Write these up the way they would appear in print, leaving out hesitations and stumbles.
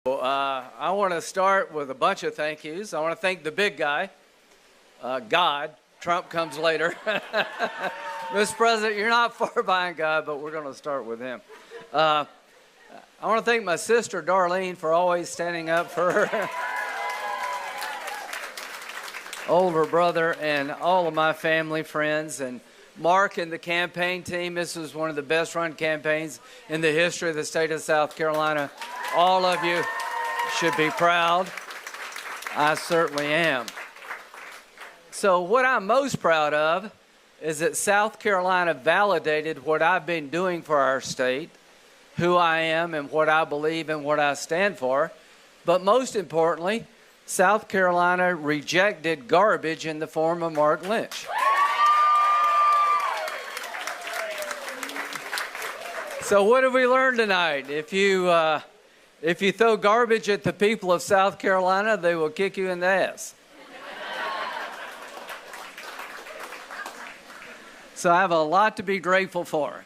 I want to start with a bunch of thank yous. I want to thank the big guy, God. Trump comes later. Mr. President, you're not far behind God, but we're going to start with him. I want to thank my sister, Darlene, for always standing up for her older brother and all of my family, friends, and Mark and the campaign team. This was one of the best run campaigns in the history of the state of South Carolina. All of you should be proud. I certainly am. So what I'm most proud of is that South Carolina validated what I've been doing for our state, who I am and what I believe and what I stand for. But most importantly, South Carolina rejected garbage in the form of Mark Lynch. So what have we learned tonight? If you throw garbage at the people of South Carolina, they will kick you in the ass. So I have a lot to be grateful for.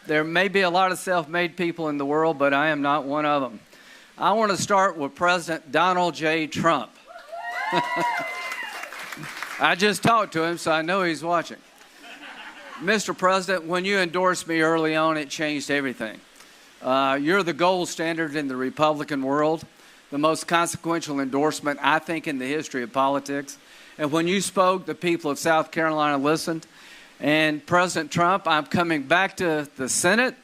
There may be a lot of self-made people in the world, but I am not one of them. I want to start with President Donald J. Trump. I just talked to him, so I know he's watching. Mr. President, when you endorsed me early on, it changed everything. You're the gold standard in the Republican world, the most consequential endorsement, I think, in the history of politics. And when you spoke, the people of South Carolina listened. And President Trump, I'm coming back to the Senate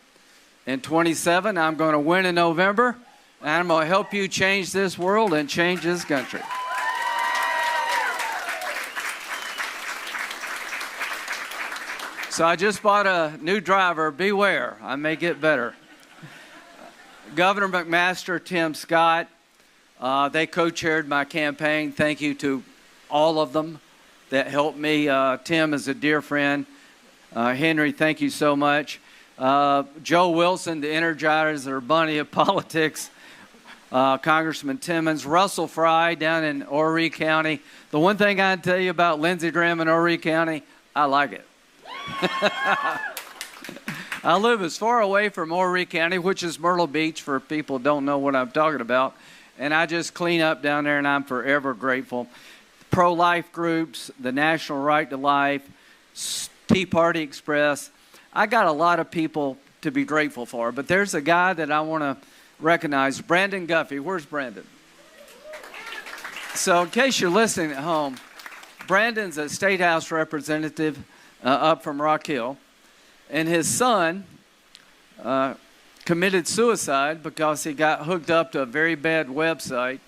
in 27. I'm going to win in November, and I'm going to help you change this world and change this country. So I just bought a new driver. Beware, I may get better. Governor McMaster, Tim Scott, they co-chaired my campaign. Thank you to all of them that helped me. Tim is a dear friend. Henry, thank you so much. Joe Wilson, the Energizer Bunny of politics. Congressman Timmons. Russell Fry down in Horry County. The one thing I can tell you about Lindsey Graham in Horry County, I like it. I live as far away from Horry County, which is Myrtle Beach for people who don't know what I'm talking about. And I just clean up down there, and I'm forever grateful. Pro-life groups, the National Right to Life, Tea Party Express. I got a lot of people to be grateful for, but there's a guy that I want to recognize, Brandon Guffey. Where's Brandon? So in case you're listening at home, Brandon's a State House representative up from Rock Hill, and his son committed suicide because he got hooked up to a very bad website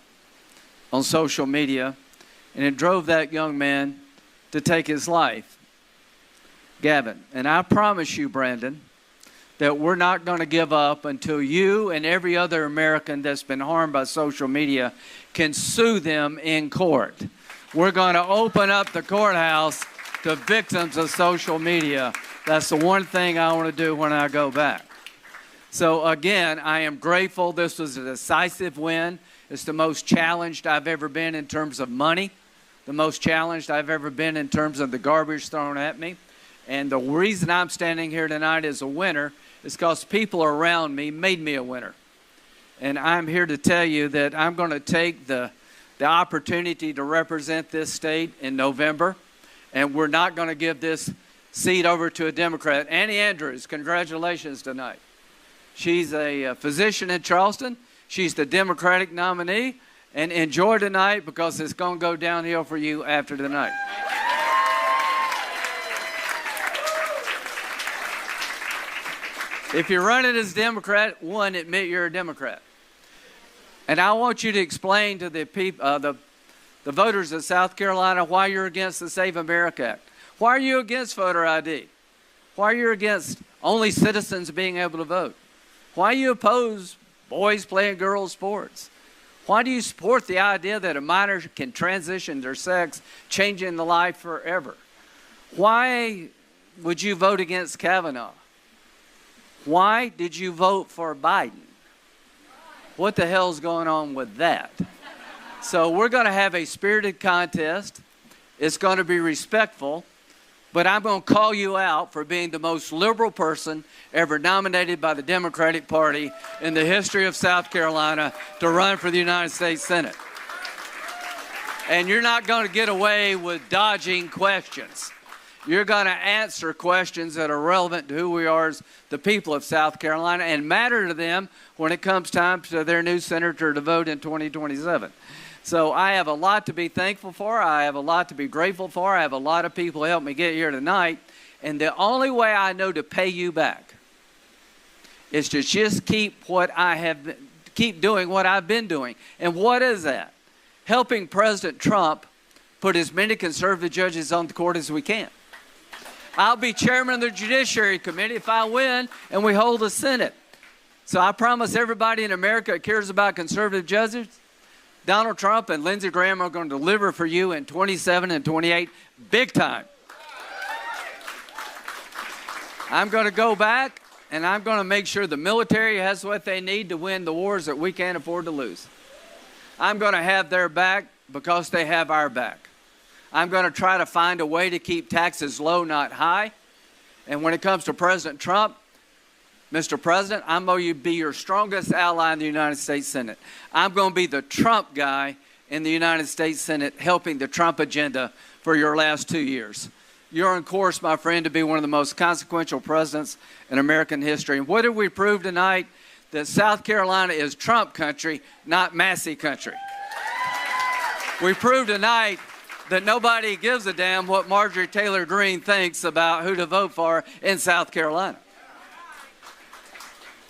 on social media, and it drove that young man to take his life. Gavin, and I promise you, Brandon, that we're not going to give up until you and every other American that's been harmed by social media can sue them in court. We're going to open up the courthouse to victims of social media. That's the one thing I want to do when I go back. So again, I am grateful. This was a decisive win. It's the most challenged I've ever been in terms of money, the most challenged I've ever been in terms of the garbage thrown at me. And the reason I'm standing here tonight as a winner is because people around me made me a winner. And I'm here to tell you that I'm going to take the opportunity to represent this state in November, and we're not going to give this seat over to a Democrat. Annie Andrews, congratulations tonight. She's a physician in Charleston. She's the Democratic nominee. And enjoy tonight, because it's going to go downhill for you after tonight. If you're running as a Democrat, one, admit you're a Democrat. And I want you to explain to the people, the voters of South Carolina, why you're against the Save America Act. Why are you against voter ID? Why are you against only citizens being able to vote? Why you oppose boys playing girls' sports? Why do you support the idea that a minor can transition their sex, changing the life forever? Why would you vote against Kavanaugh? Why did you vote for Biden? What the hell's going on with that? So we're going to have a spirited contest. It's going to be respectful. But I'm going to call you out for being the most liberal person ever nominated by the Democratic Party in the history of South Carolina to run for the United States Senate. And you're not going to get away with dodging questions. You're going to answer questions that are relevant to who we are as the people of South Carolina and matter to them when it comes time to their new senator to vote in 2027. So I have a lot to be thankful for. I have a lot to be grateful for. I have a lot of people who helped me get here tonight. And the only way I know to pay you back is to just keep doing what I've been doing. And what is that? Helping President Trump put as many conservative judges on the court as we can. I'll be chairman of the Judiciary Committee if I win and we hold the Senate. So I promise everybody in America that cares about conservative judges, Donald Trump and Lindsey Graham are going to deliver for you in 27 and 28 big time. I'm going to go back and I'm going to make sure the military has what they need to win the wars that we can't afford to lose. I'm going to have their back because they have our back. I'm going to try to find a way to keep taxes low, not high. And when it comes to President Trump, Mr. President, I'm going to be your strongest ally in the United States Senate. I'm going to be the Trump guy in the United States Senate helping the Trump agenda for your last 2 years. You're on course, my friend, to be one of the most consequential presidents in American history. And what did we prove tonight? That South Carolina is Trump country, not Massey country. We proved tonight that nobody gives a damn what Marjorie Taylor Greene thinks about who to vote for in South Carolina.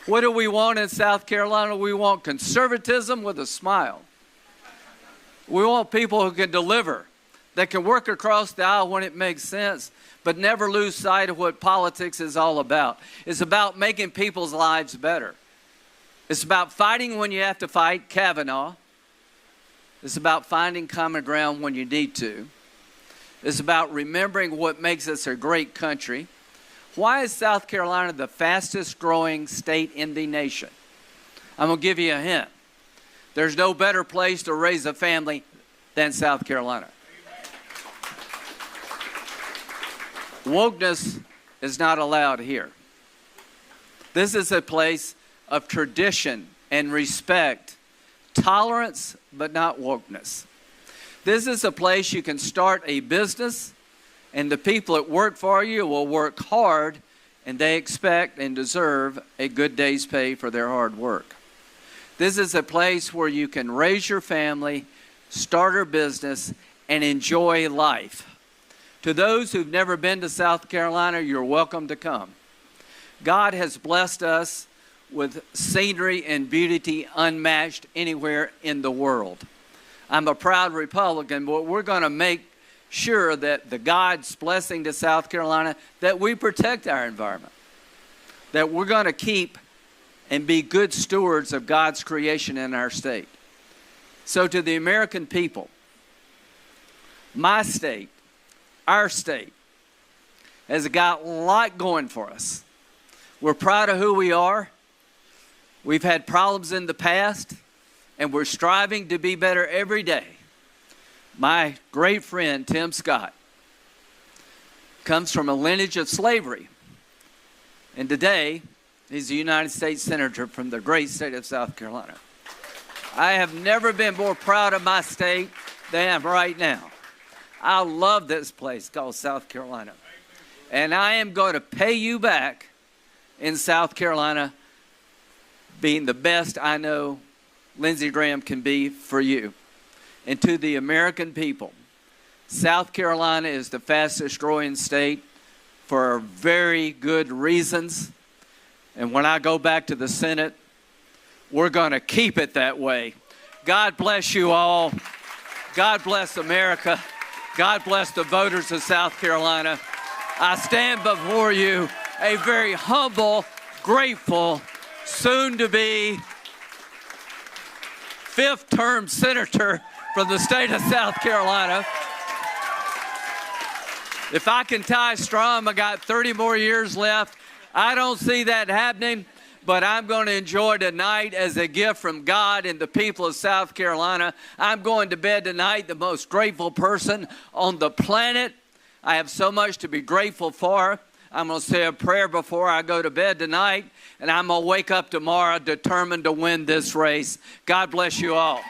What do we want in South Carolina? We want conservatism with a smile. We want people who can deliver, that can work across the aisle when it makes sense, but never lose sight of what politics is all about. It's about making people's lives better. It's about fighting when you have to fight, Kavanaugh. It's about finding common ground when you need to. It's about remembering what makes us a great country. Why is South Carolina the fastest growing state in the nation? I'm going to give you a hint. There's no better place to raise a family than South Carolina. Wokeness is not allowed here. This is a place of tradition and respect, tolerance, but not wokeness. This is a place you can start a business, and the people that work for you will work hard, and they expect and deserve a good day's pay for their hard work. This is a place where you can raise your family, start a business, and enjoy life. To those who've never been to South Carolina, you're welcome to come. God has blessed us with scenery and beauty unmatched anywhere in the world. I'm a proud Republican, but we're going to make sure that the God's blessing to South Carolina, that we protect our environment, that we're going to keep and be good stewards of God's creation in our state. So to the American people, my state, our state, has got a lot going for us. We're proud of who we are. We've had problems in the past, and we're striving to be better every day. My great friend, Tim Scott, comes from a lineage of slavery. And today, he's a United States Senator from the great state of South Carolina. I have never been more proud of my state than I am right now. I love this place called South Carolina. And I am going to pay you back in South Carolina, being the best I know Lindsey Graham can be for you. And to the American people, South Carolina is the fastest growing state for very good reasons. And when I go back to the Senate, we're going to keep it that way. God bless you all. God bless America. God bless the voters of South Carolina. I stand before you a very humble, grateful, soon-to-be fifth-term senator from the state of South Carolina. If I can tie strong, I got 30 more years left. I don't see that happening, but I'm going to enjoy tonight as a gift from God and the people of South Carolina. I'm going to bed tonight the most grateful person on the planet. I have so much to be grateful for. I'm going to say a prayer before I go to bed tonight, and I'm going to wake up tomorrow determined to win this race. God bless you all.